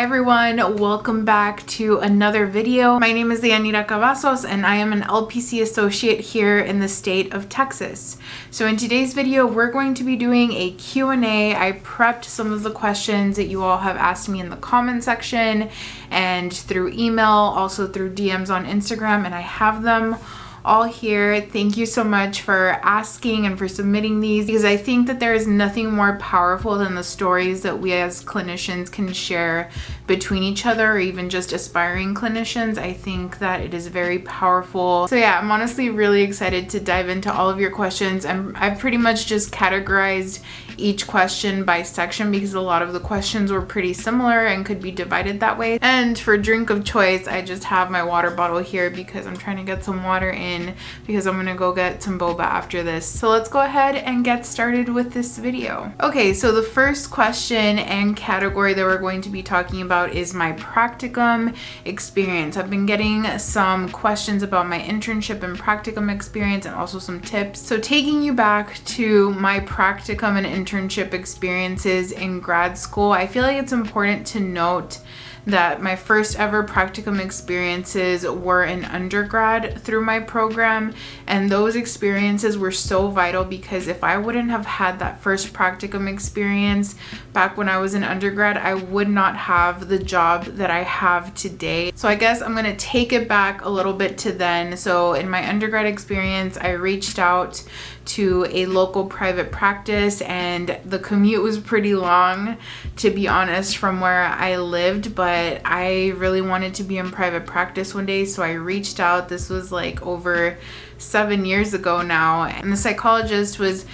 everyone, welcome back to another video. My name is Yanira Cavazos and I am an LPC associate here in the state of Texas. So in today's video, we're going to be doing a Q&A. I prepped some of the questions that you all have asked me in the comment section and through email, also through DMs on Instagram, and I have them all here. Thank you so much for asking and for submitting these, because I think that there is nothing more powerful than the stories that we as clinicians can share between each other, or even just aspiring clinicians. I think that it is very powerful. So yeah, I'm honestly really excited to dive into all of your questions, and I've pretty much just categorized each question by section because a lot of the questions were pretty similar and could be divided that way. And for drink of choice, I just have my water bottle here because I'm trying to get some water in because I'm gonna go get some boba after this. So let's go ahead and get started with this video. Okay, so the first question and category that we're going to be talking about is my practicum experience. I've been getting some questions about my internship and practicum experience and also some tips. So taking you back to my practicum and internship experiences in grad school, I feel like it's important to note that my first ever practicum experiences were in undergrad through my program, and those experiences were so vital because if I wouldn't have had that first practicum experience back when I was in undergrad, I would not have the job that I have today. So I guess I'm gonna take it back a little bit to then. So in my undergrad experience, I reached out to a local private practice, and the commute was pretty long, to be honest, from where I lived, but I really wanted to be in private practice one day, so I reached out. This was like over 7 years ago now, and the psychologist was,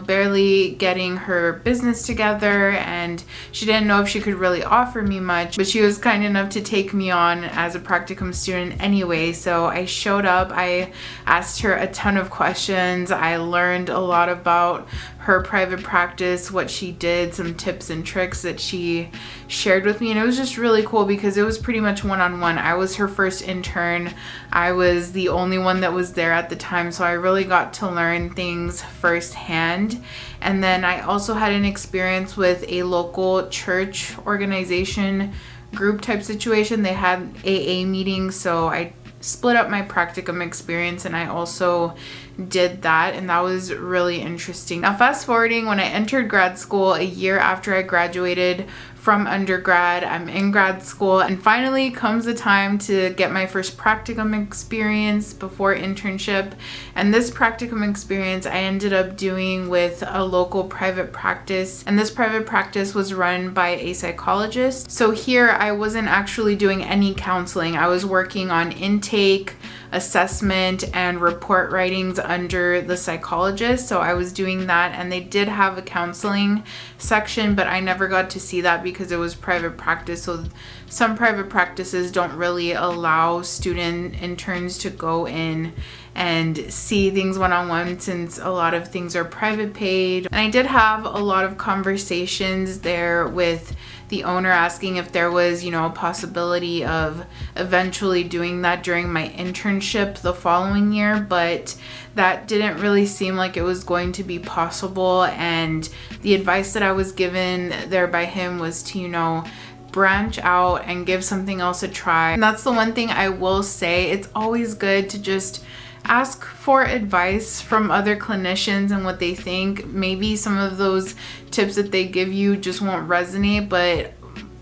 barely getting her business together, and she didn't know if she could really offer me much, but she was kind enough to take me on as a practicum student anyway. So I showed up, I asked her a ton of questions, I learned a lot about her private practice, what she did, some tips and tricks that she shared with me, and it was just really cool because it was pretty much one-on-one. I was her first intern. I was the only one that was there at the time, so I really got to learn things firsthand. And then I also had an experience with a local church organization group type situation. They had AA meetings, so I split up my practicum experience and I also did that, and that was really interesting. Now fast forwarding, when I entered grad school a year after I graduated from undergrad, I'm in grad school, and finally comes the time to get my first practicum experience before internship. And this practicum experience I ended up doing with a local private practice, and this private practice was run by a psychologist. So here I wasn't actually doing any counseling. I was working on intake, assessment, and report writings under the psychologist. So I was doing that, and they did have a counseling section, but I never got to see that because it was private practice. So some private practices don't really allow student interns to go in and see things one-on-one, since a lot of things are private paid. And I did have a lot of conversations there with the owner asking if there was, a possibility of eventually doing that during my internship the following year, but that didn't really seem like it was going to be possible. And the advice that I was given there by him was to, branch out and give something else a try. And that's the one thing I will say. It's always good to just ask for advice from other clinicians and what they think. Maybe some of those tips that they give you just won't resonate, but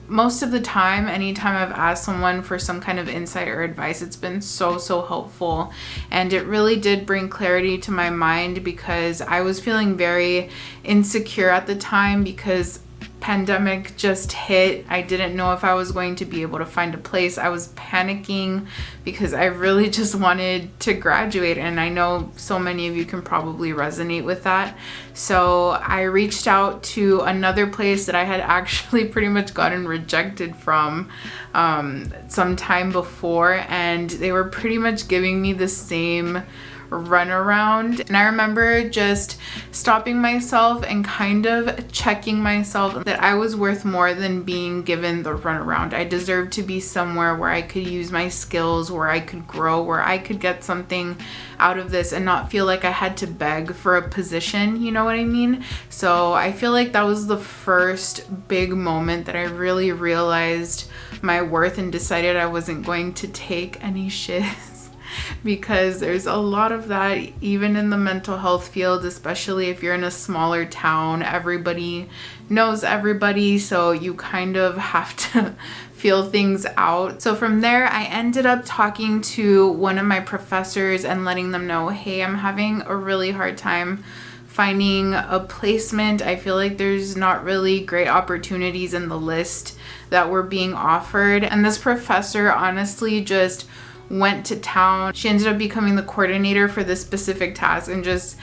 most of the time, anytime I've asked someone for some kind of insight or advice, it's been so helpful. And it really did bring clarity to my mind because I was feeling very insecure at the time because pandemic just hit. I didn't know if I was going to be able to find a place. I was panicking because I really just wanted to graduate, and I know so many of you can probably resonate with that. So I reached out to another place that I had actually pretty much gotten rejected from some time before, and they were pretty much giving me the same runaround. And I remember just stopping myself and kind of checking myself that I was worth more than being given the runaround. I deserved to be somewhere where I could use my skills, where I could grow, where I could get something out of this and not feel like I had to beg for a position, you know what I mean? So I feel like that was the first big moment that I really realized my worth and decided I wasn't going to take any shiz. Because there's a lot of that even in the mental health field, especially if you're in a smaller town. Everybody knows everybody, so you kind of have to feel things out. So from there, I ended up talking to one of my professors and letting them know, hey, I'm having a really hard time finding a placement. I feel like there's not really great opportunities in the list that were being offered. And this professor honestly just went to town. She ended up becoming the coordinator for this specific task and just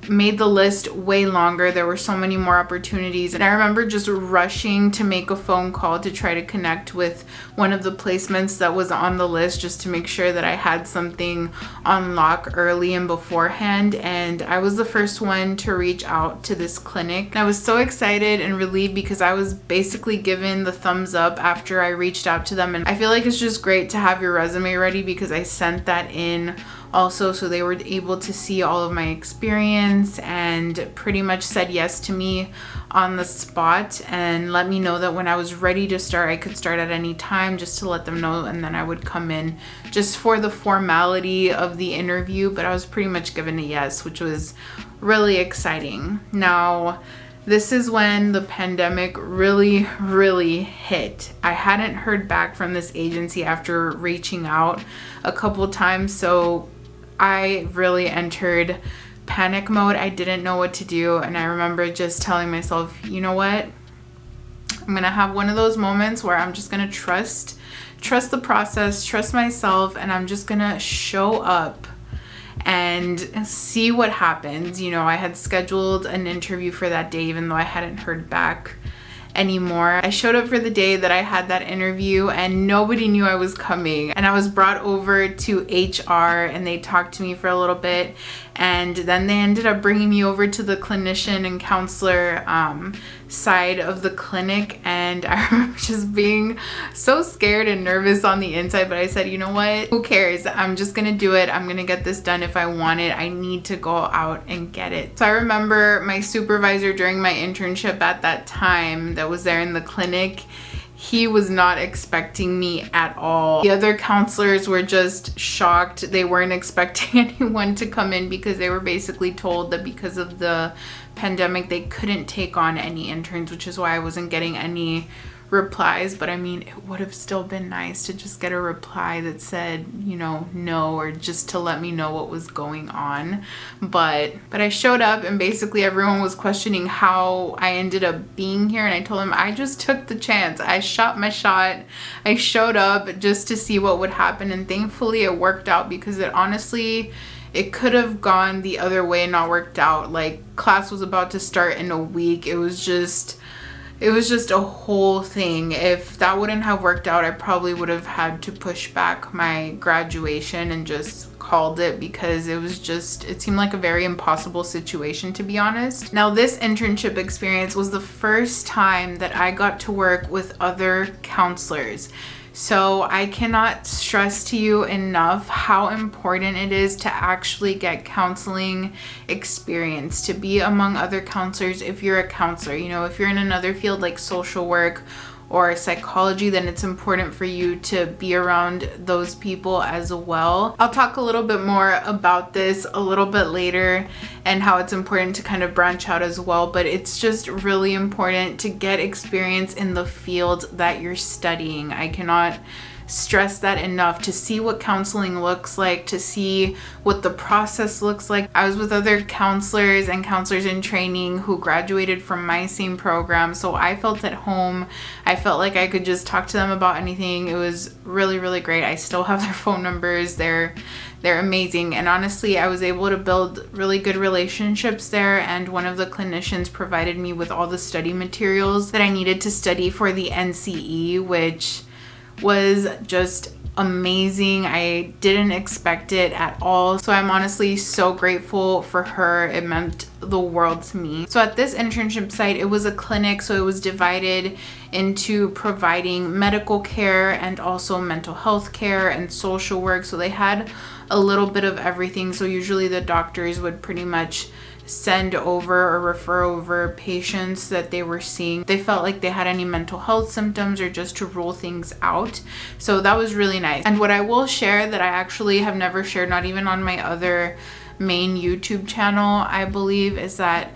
made the list way longer. There were so many more opportunities. And I remember just rushing to make a phone call to try to connect with one of the placements that was on the list just to make sure that I had something on lock early and beforehand. And I was the first one to reach out to this clinic. And I was so excited and relieved because I was basically given the thumbs up after I reached out to them. And I feel like it's just great to have your resume ready because I sent that in also, so they were able to see all of my experience and pretty much said yes to me on the spot and let me know that when I was ready to start, I could start at any time, just to let them know, and then I would come in just for the formality of the interview. But I was pretty much given a yes, which was really exciting. Now, this is when the pandemic really hit. I hadn't heard back from this agency after reaching out a couple times, so I really entered panic mode. I didn't know what to do, and I remember just telling myself, you know what? I'm gonna have one of those moments where I'm just gonna trust the process, trust myself, and I'm just gonna show up and see what happens. You know, I had scheduled an interview for that day, even though I hadn't heard back anymore. I showed up for the day that I had that interview and nobody knew I was coming. And I was brought over to HR and they talked to me for a little bit. And then they ended up bringing me over to the clinician and counselor side of the clinic. And I remember just being so scared and nervous on the inside. But I said, you know what? Who cares? I'm just going to do it. I'm going to get this done if I want it. I need to go out and get it. So I remember my supervisor during my internship at that time that was there in the clinic, he was not expecting me at all. The other counselors were just shocked. They weren't expecting anyone to come in because they were basically told that because of the pandemic, they couldn't take on any interns, which is why I wasn't getting any replies. But I mean, it would have still been nice to just get a reply that said, you know, no, or just to let me know what was going on. But I showed up and basically everyone was questioning how I ended up being here, and I told them I just took the chance. I shot my shot. I showed up just to see what would happen, and thankfully it worked out because it could have gone the other way and not worked out. Like, class was about to start in a week. It was just a whole thing. If that wouldn't have worked out, I probably would have had to push back my graduation and just called it because it seemed like a very impossible situation, to be honest. Now, this internship experience was the first time that I got to work with other counselors. So I cannot stress to you enough how important it is to actually get counseling experience, to be among other counselors if you're a counselor. You know, if you're in another field like social work or psychology, then it's important for you to be around those people as well. I'll talk a little bit more about this a little bit later and how it's important to kind of branch out as well, but it's just really important to get experience in the field that you're studying. I cannot stress that enough, to see what counseling looks like, to see what the process looks like. I was with other counselors and counselors in training who graduated from my same program, so I felt at home. I felt like I could just talk to them about anything. It was really great. I still have their phone numbers. They're amazing, and honestly, I was able to build really good relationships there, and one of the clinicians provided me with all the study materials that I needed to study for the NCE, which was just amazing. I didn't expect it at all. So I'm honestly so grateful for her. It meant the world to me. So at this internship site, it was a clinic, so it was divided into providing medical care and also mental health care and social work. So they had a little bit of everything. So usually the doctors would pretty much send over or refer over patients that they were seeing. They felt like they had any mental health symptoms or just to rule things out. So that was really nice. And what I will share that I actually have never shared, not even on my other main YouTube channel, I believe, is that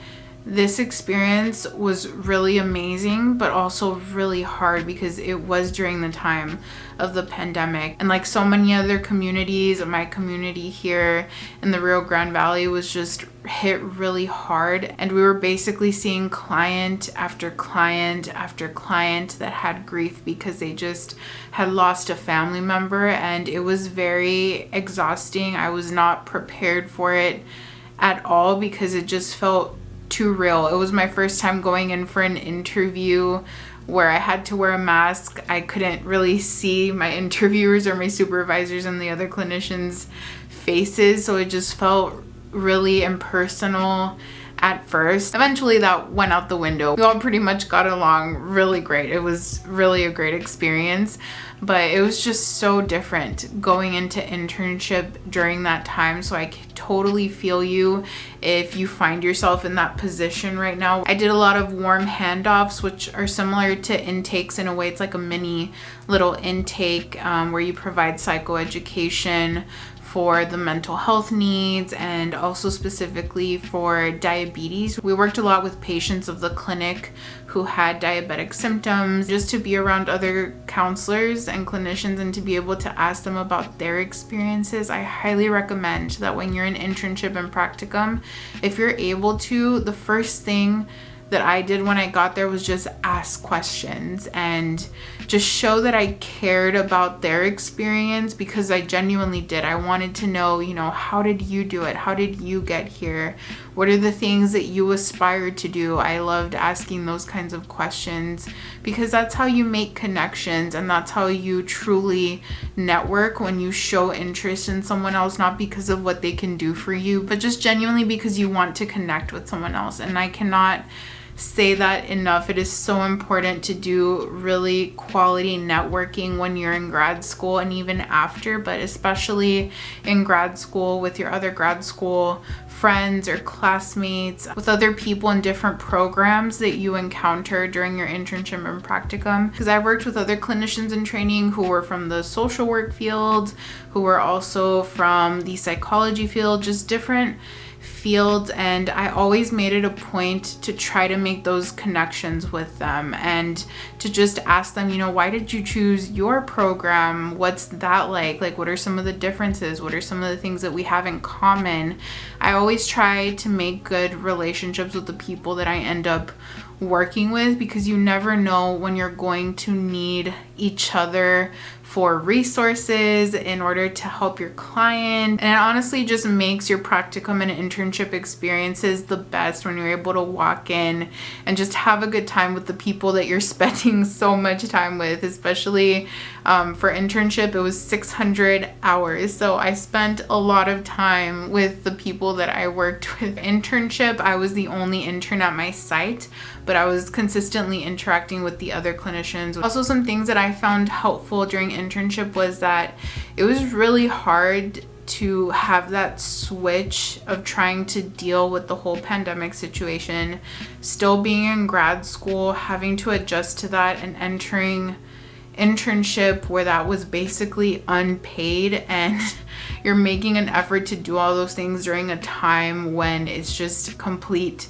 this experience was really amazing, but also really hard because it was during the time of the pandemic. And like so many other communities, my community here in the Rio Grande Valley was just hit really hard. And we were basically seeing client after client after client that had grief because they just had lost a family member. And it was very exhausting. I was not prepared for it at all because it just felt too real. It was my first time going in for an interview where I had to wear a mask. I couldn't really see my interviewers or my supervisors and the other clinicians' faces, so it just felt really impersonal at first. Eventually that went out the window. We all pretty much got along really great. It was really a great experience, but it was just so different going into internship during that time. So I totally feel you if you find yourself in that position right now. I did a lot of warm handoffs, which are similar to intakes in a way. It's like a mini little intake where you provide psychoeducation for the mental health needs and also specifically for diabetes. We worked a lot with patients of the clinic who had diabetic symptoms, just to be around other counselors and clinicians and to be able to ask them about their experiences. I highly recommend that when you're in internship and practicum, if you're able to, the first thing that I did when I got there was just ask questions and just show that I cared about their experience, because I genuinely did. I wanted to know, how did you do it? How did you get here? What are the things that you aspired to do? I loved asking those kinds of questions because that's how you make connections and that's how you truly network, when you show interest in someone else, not because of what they can do for you, but just genuinely because you want to connect with someone else. And I cannot say that enough. It is so important to do really quality networking when you're in grad school and even after, but especially in grad school with your other grad school friends or classmates, with other people in different programs that you encounter during your internship and practicum. Because I've worked with other clinicians in training who were from the social work field, who were also from the psychology field, just different fields, and I always made it a point to try to make those connections with them and to just ask them, why did you choose your program? What's that like? Like, what are some of the differences? What are some of the things that we have in common? I always try to make good relationships with the people that I end up working with, because you never know when you're going to need each other for resources in order to help your client. And it honestly just makes your practicum and internship experiences the best when you're able to walk in and just have a good time with the people that you're spending so much time with. Especially for internship, it was 600 hours. So I spent a lot of time with the people that I worked with. Internship, I was the only intern at my site, but I was consistently interacting with the other clinicians. Also, some things that I found helpful during internship was that it was really hard to have that switch of trying to deal with the whole pandemic situation, still being in grad school, having to adjust to that, and entering internship where that was basically unpaid and you're making an effort to do all those things during a time when it's just complete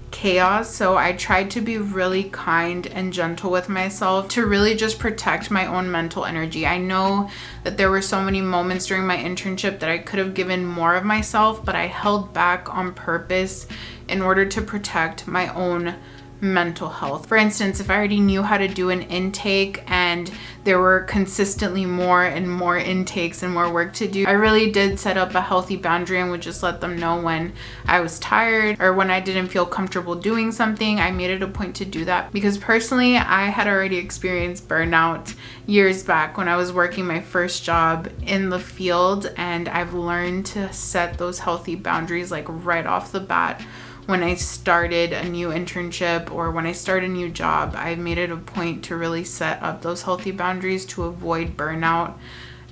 chaos. So I tried to be really kind and gentle with myself to really just protect my own mental energy. I know that there were so many moments during my internship that I could have given more of myself, but I held back on purpose in order to protect my own mental health. For instance, if I already knew how to do an intake and there were consistently more and more intakes and more work to do, I really did set up a healthy boundary and would just let them know when I was tired or when I didn't feel comfortable doing something. I made it a point to do that because personally, I had already experienced burnout years back when I was working my first job in the field, and I've learned to set those healthy boundaries like right off the bat. When I started a new internship or when I start a new job, I've made it a point to really set up those healthy boundaries to avoid burnout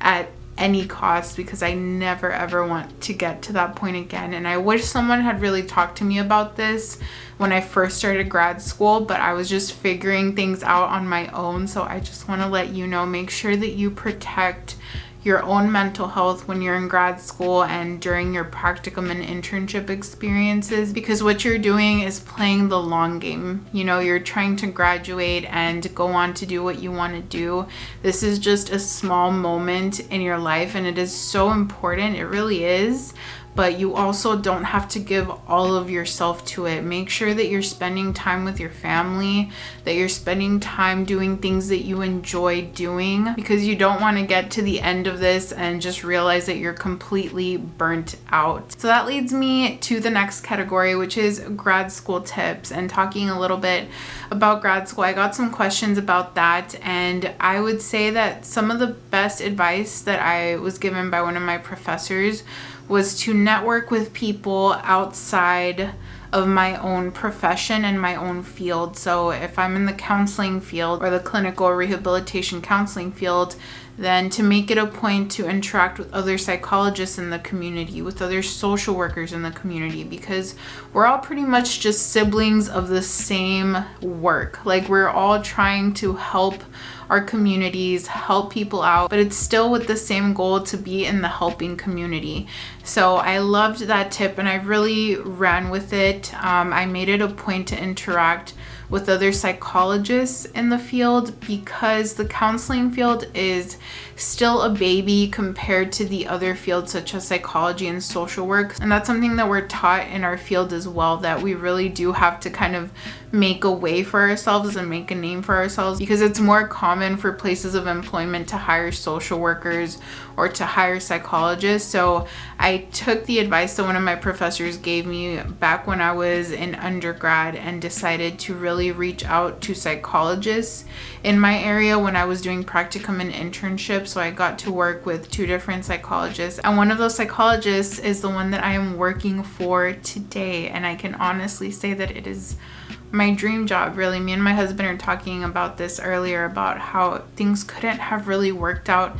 at any cost, because I never ever want to get to that point again. And I wish someone had really talked to me about this when I first started grad school, but I was just figuring things out on my own. So I just want to let you know, make sure that you protect your own mental health when you're in grad school and during your practicum and internship experiences, because what you're doing is playing the long game. You know, you're trying to graduate and go on to do what you want to do. This is just a small moment in your life, and it is so important. It really is. But you also don't have to give all of yourself to it. Make sure that you're spending time with your family, that you're spending time doing things that you enjoy doing, because you don't want to get to the end of this and just realize that you're completely burnt out. So that leads me to the next category, which is grad school tips, and talking a little bit about grad school. I got some questions about that, and I would say that some of the best advice that I was given by one of my professors was to network with people outside of my own profession and my own field. So if I'm in the counseling field or the clinical rehabilitation counseling field, then to make it a point to interact with other psychologists in the community, with other social workers in the community, because we're all pretty much just siblings of the same work. Like, we're all trying to help our communities, help people out, but it's still with the same goal to be in the helping community. So I loved that tip and I really ran with it. I made it a point to interact with other psychologists in the field, because the counseling field is still a baby compared to the other fields such as psychology and social work. And that's something that we're taught in our field as well, that we really do have to kind of make a way for ourselves and make a name for ourselves, because it's more common for places of employment to hire social workers or to hire psychologists. So I took the advice that one of my professors gave me back when I was in undergrad and decided to really reach out to psychologists in my area when I was doing practicum and internship. So I got to work with 2 different psychologists, and one of those psychologists is the one that I am working for today. And I can honestly say that it is my dream job, really. Me and my husband are talking about this earlier, about how things couldn't have really worked out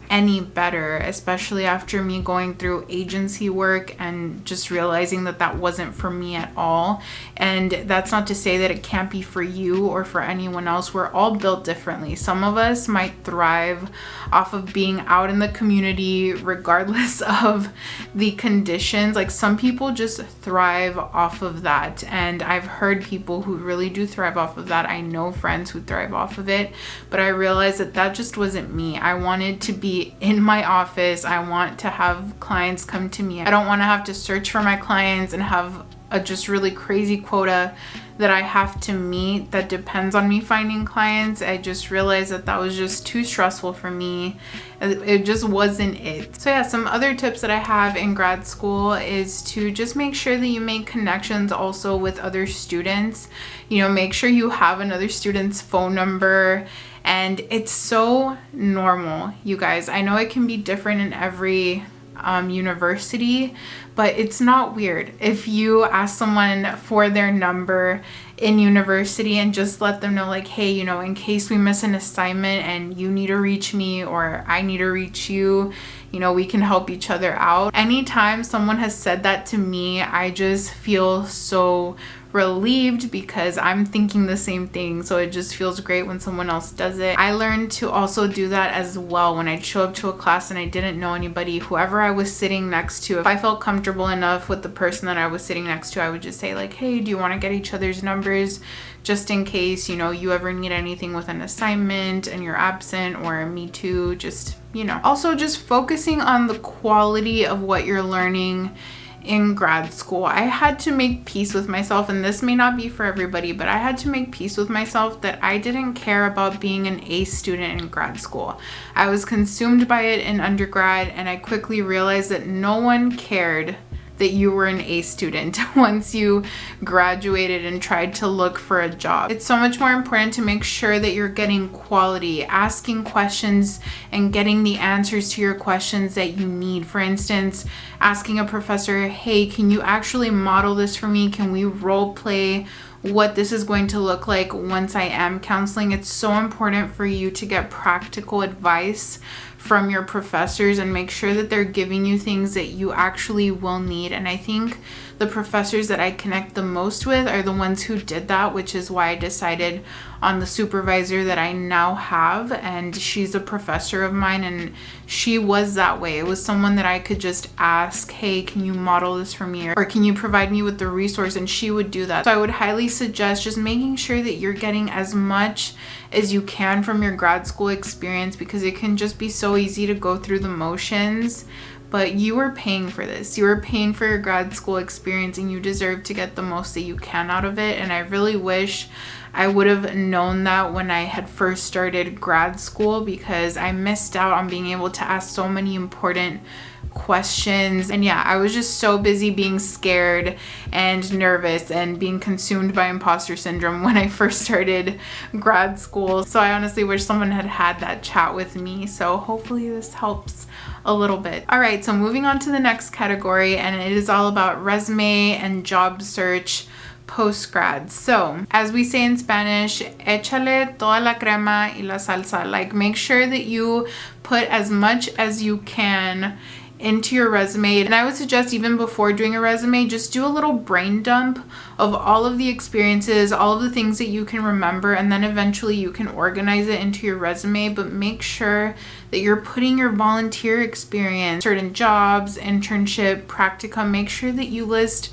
any better, especially after me going through agency work and just realizing that that wasn't for me at all. And that's not to say that it can't be for you or for anyone else. We're all built differently. Some of us might thrive off of being out in the community regardless of the conditions. Like, some people just thrive off of that, and I've heard people who really do thrive off of that. I know friends who thrive off of it, but I realized that that just wasn't me. I wanted to be in my office. I want to have clients come to me. I don't want to have to search for my clients and have a just really crazy quota that I have to meet that depends on me finding clients. I just realized that that was just too stressful for me. It just wasn't it. So yeah, some other tips that I have in grad school is to just make sure that you make connections also with other students. You know, make sure you have another student's phone number. And it's so normal, you guys. I know it can be different in every university, but it's not weird if you ask someone for their number in university and just let them know, like, hey, you know, in case we miss an assignment and you need to reach me or I need to reach you, you know, we can help each other out. Anytime someone has said that to me, I just feel so relieved because I'm thinking the same thing. So it just feels great when someone else does it. I learned to also do that as well when I'd show up to a class and I didn't know anybody. Whoever I was sitting next to, if I felt comfortable enough with the person that I was sitting next to, I would just say, like, hey, do you want to get each other's numbers just in case, you know, you ever need anything with an assignment and you're absent, or me too, just, you know. Also, just focusing on the quality of what you're learning in grad school. I had to make peace with myself, and this may not be for everybody, but I had to make peace with myself that I didn't care about being an A student in grad school. I was consumed by it in undergrad, and I quickly realized that no one cared that you were an A student once you graduated and tried to look for a job. It's so much more important to make sure that you're getting quality, asking questions and getting the answers to your questions that you need. For instance, asking a professor, hey, can you actually model this for me? Can we role play what this is going to look like once I am counseling? It's so important for you to get practical advice from your professors and make sure that they're giving you things that you actually will need. And I think the professors that I connect the most with are the ones who did that, which is why I decided on the supervisor that I now have. And she's a professor of mine, and she was that way. It was someone that I could just ask, hey, can you model this for me? Or can you provide me with the resource? And she would do that. So I would highly suggest just making sure that you're getting as much as you can from your grad school experience, because it can just be so easy to go through the motions. But you are paying for this. You are paying for your grad school experience, and you deserve to get the most that you can out of it. And I really wish I would have known that when I had first started grad school, because I missed out on being able to ask so many important questions. And yeah, I was just so busy being scared and nervous and being consumed by imposter syndrome when I first started grad school. So I honestly wish someone had had that chat with me. So hopefully this helps a little bit. All right, so moving on to the next category, and it is all about resume and job search post-grad. So as we say in Spanish, échale toda la crema y la salsa. Like, make sure that you put as much as you can into your resume. And I would suggest, even before doing a resume, just do a little brain dump of all of the experiences, all of the things that you can remember, and then eventually you can organize it into your resume. But make sure that you're putting your volunteer experience, certain jobs, internship, practicum, make sure that you list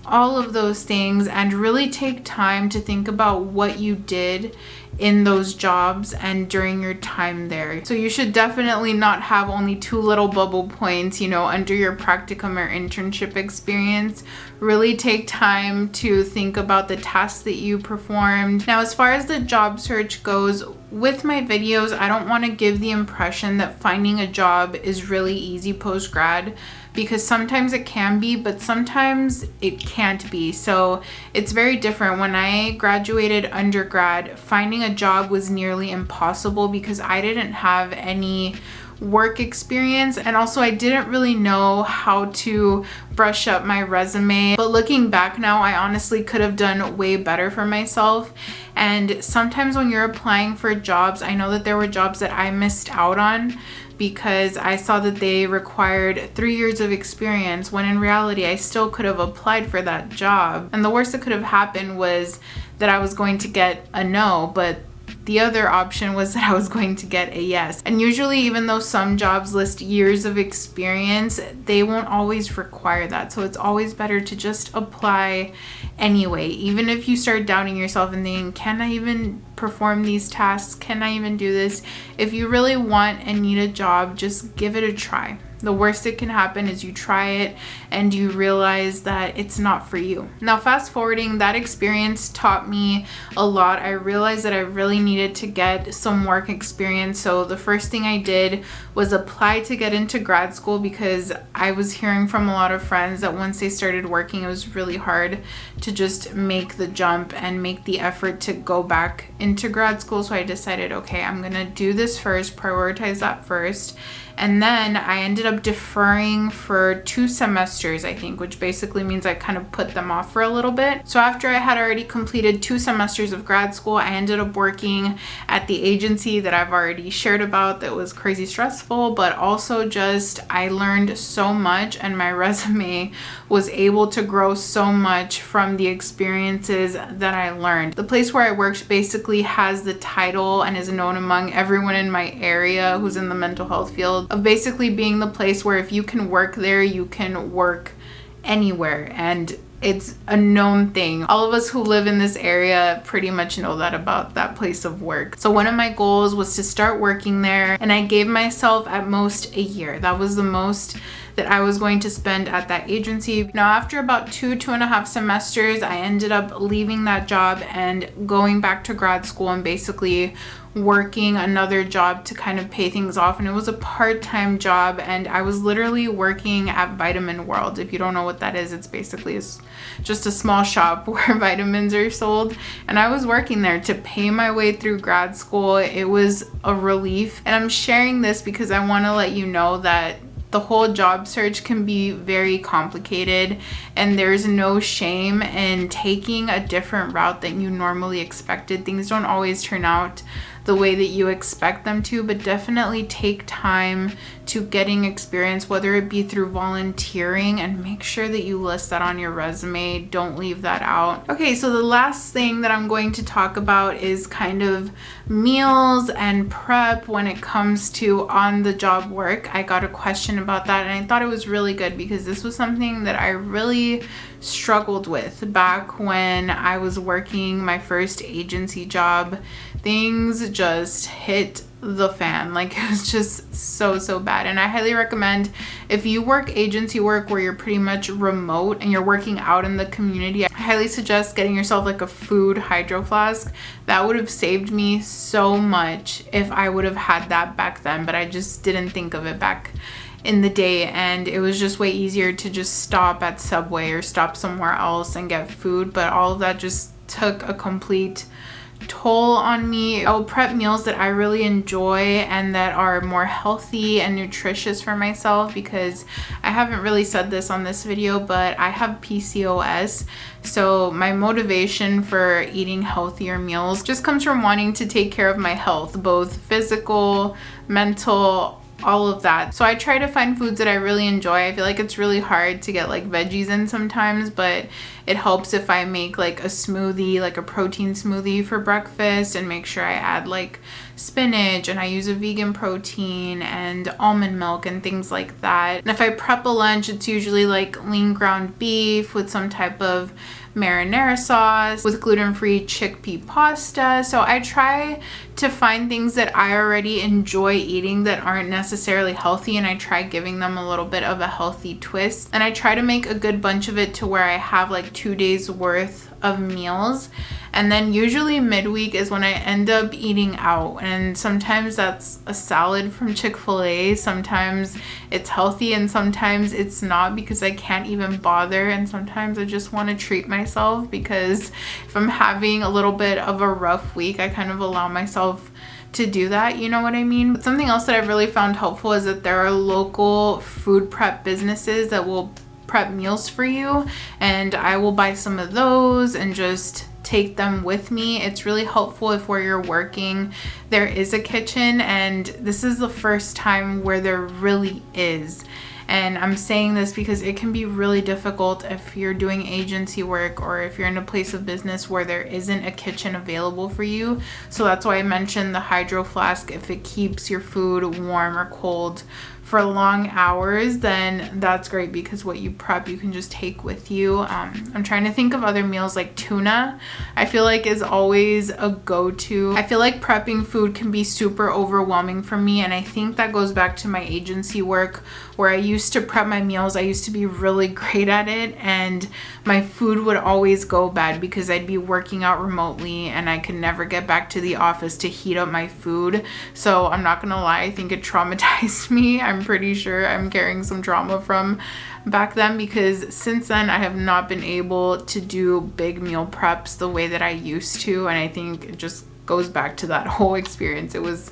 all of those things and really take time to think about what you did in those jobs and during your time there. So you should definitely not have only 2 little bubble points, under your practicum or internship experience. Really take time to think about the tasks that you performed. Now, as far as the job search goes, with my videos, I don't want to give the impression that finding a job is really easy post-grad, because sometimes it can be, but sometimes it can't be. So it's very different. When I graduated undergrad, finding a job was nearly impossible because I didn't have any work experience, and also I didn't really know how to brush up my resume. But looking back now, I honestly could have done way better for myself. And sometimes when you're applying for jobs, I know that there were jobs that I missed out on because I saw that they required 3 years of experience, when in reality I still could have applied for that job. And the worst that could have happened was that I was going to get a no, but the other option was that I was going to get a yes. And usually, even though some jobs list years of experience, they won't always require that. So it's always better to just apply anyway. Even if you start doubting yourself and thinking, can I even perform these tasks? Can I even do this? If you really want and need a job, just give it a try. The worst that can happen is you try it and you realize that it's not for you. Now, fast forwarding, that experience taught me a lot. I realized that I really needed to get some work experience. So the first thing I did was apply to get into grad school, because I was hearing from a lot of friends that once they started working, it was really hard to just make the jump and make the effort to go back into grad school. So I decided, okay, I'm gonna do this first, prioritize that first. And then I ended up deferring for 2 semesters, I think, which basically means I kind of put them off for a little bit. So after I had already completed 2 semesters of grad school, I ended up working at the agency that I've already shared about that was crazy stressful, but also just I learned so much, and my resume was able to grow so much from the experiences that I learned. The place where I worked basically has the title and is known among everyone in my area who's in the mental health field of basically being the place where if you can work there, you can work anywhere. And it's a known thing. All of us who live in this area pretty much know that about that place of work. So one of my goals was to start working there, and I gave myself at most a year. That was the most that I was going to spend at that agency. Now, after about 2.5 semesters, I ended up leaving that job and going back to grad school and basically working another job to kind of pay things off. And it was a part-time job, and I was literally working at Vitamin World. If you don't know what that is, it's basically just a small shop where vitamins are sold, and I was working there to pay my way through grad school. It was a relief, and I'm sharing this because I want to let you know that the whole job search can be very complicated, and there's no shame in taking a different route than you normally expected. Things don't always turn out the way that you expect them to, but definitely take time to getting experience, whether it be through volunteering, and make sure that you list that on your resume. Don't leave that out. Okay, so the last thing that I'm going to talk about is kind of meals and prep when it comes to on-the-job work. I got a question about that, and I thought it was really good because this was something that I really struggled with back when I was working my first agency job. Things just hit the fan. Like, it was just so bad. And I highly recommend, if you work agency work where you're pretty much remote and you're working out in the community, I highly suggest getting yourself like a food hydro flask. That would have saved me so much if I would have had that back then, but I just didn't think of it back in the day, and it was just way easier to just stop at Subway or stop somewhere else and get food. But all of that just took a complete toll on me. I'll prep meals that I really enjoy and that are more healthy and nutritious for myself, because I haven't really said this on this video, but I have PCOS. So my motivation for eating healthier meals just comes from wanting to take care of my health, both physical, mental, all of that. So I try to find foods that I really enjoy. I feel like it's really hard to get like veggies in sometimes, but it helps if I make like a smoothie, like a protein smoothie for breakfast, and make sure I add like spinach, and I use a vegan protein and almond milk and things like that. And if I prep a lunch, it's usually like lean ground beef with some type of marinara sauce with gluten-free chickpea pasta. So I try to find things that I already enjoy eating that aren't necessarily healthy, and I try giving them a little bit of a healthy twist. And I try to make a good bunch of it to where I have like 2 days worth of meals. And then usually midweek is when I end up eating out, and sometimes that's a salad from Chick-fil-A, sometimes it's healthy, and sometimes it's not because I can't even bother, and sometimes I just want to treat myself because if I'm having a little bit of a rough week, I kind of allow myself to do that, you know what I mean? But something else that I've really found helpful is that there are local food prep businesses that will prep meals for you, and I will buy some of those and just take them with me. It's really helpful if where you're working there is a kitchen, and this is the first time where there really is. And I'm saying this because it can be really difficult if you're doing agency work or if you're in a place of business where there isn't a kitchen available for you. So that's why I mentioned the hydro flask. If it keeps your food warm or cold for long hours, then that's great, because what you prep you can just take with you. I'm trying to think of other meals, like tuna I feel like is always a go-to. I feel like prepping food can be super overwhelming for me, and I think that goes back to my agency work where I used to prep my meals. I used to be really great at it, and my food would always go bad because I'd be working out remotely and I could never get back to the office to heat up my food. So I'm not gonna lie, I think it traumatized me. I'm pretty sure I'm carrying some trauma from back then, because since then I have not been able to do big meal preps the way that I used to, and I think it just goes back to that whole experience. It was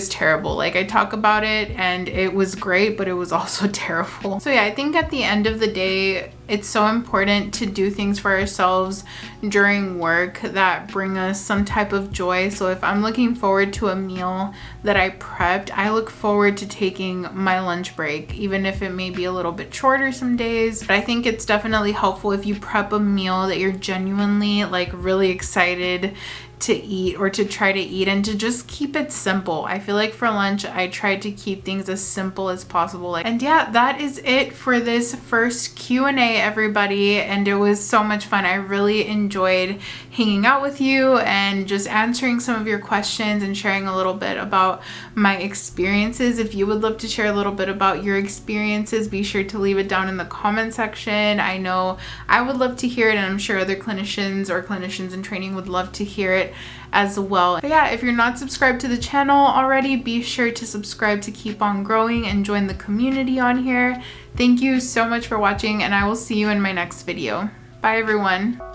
terrible. Like, I talk about it and it was great, but it was also terrible. So yeah, I think at the end of the day, it's so important to do things for ourselves during work that bring us some type of joy. So if I'm looking forward to a meal that I prepped, I look forward to taking my lunch break, even if it may be a little bit shorter some days. But I think it's definitely helpful if you prep a meal that you're genuinely like really excited to eat or to try to eat, and to just keep it simple. I feel like for lunch I tried to keep things as simple as possible. And yeah, that is it for this first Q&A everybody, and it was so much fun. I really enjoyed hanging out with you and just answering some of your questions and sharing a little bit about my experiences. If you would love to share a little bit about your experiences, be sure to leave it down in the comment section. I know I would love to hear it, and I'm sure other clinicians or clinicians in training would love to hear it as well. But yeah, if you're not subscribed to the channel already, be sure to subscribe to keep on growing and join the community on here. Thank you so much for watching, and I will see you in my next video. Bye everyone.